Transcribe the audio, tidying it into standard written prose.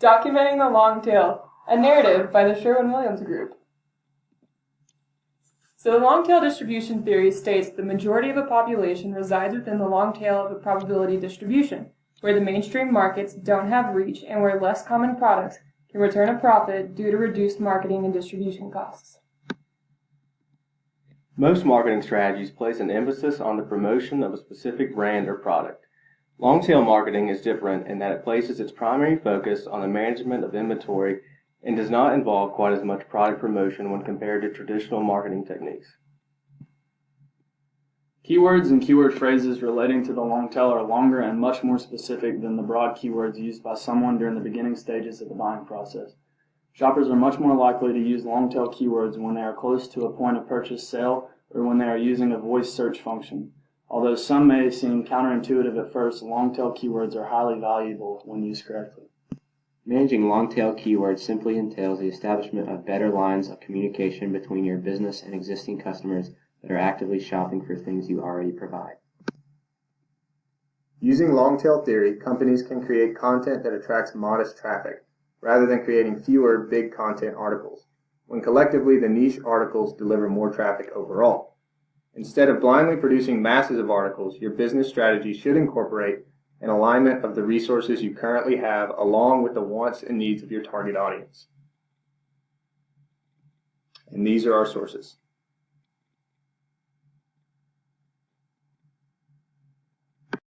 Documenting the Long Tail, a narrative by the Sherwin-Williams Group. So the long tail distribution theory states the majority of a population resides within the long tail of a probability distribution, where the mainstream markets don't have reach and where less common products can return a profit due to reduced marketing and distribution costs. Most marketing strategies place an emphasis on the promotion of a specific brand or product. Long-tail marketing is different in that it places its primary focus on the management of inventory and does not involve quite as much product promotion when compared to traditional marketing techniques. Keywords and keyword phrases relating to the long tail are longer and much more specific than the broad keywords used by someone during the beginning stages of the buying process. Shoppers are much more likely to use long tail keywords when they are close to a point of purchase sale or when they are using a voice search function. Although some may seem counterintuitive at first, long tail keywords are highly valuable when used correctly. Managing long-tail keywords simply entails the establishment of better lines of communication between your business and existing customers that are actively shopping for things you already provide. Using long-tail theory, companies can create content that attracts modest traffic, rather than creating fewer big content articles, when collectively the niche articles deliver more traffic overall. Instead of blindly producing masses of articles, your business strategy should incorporate an alignment of the resources you currently have along with the wants and needs of your target audience. And these are our sources.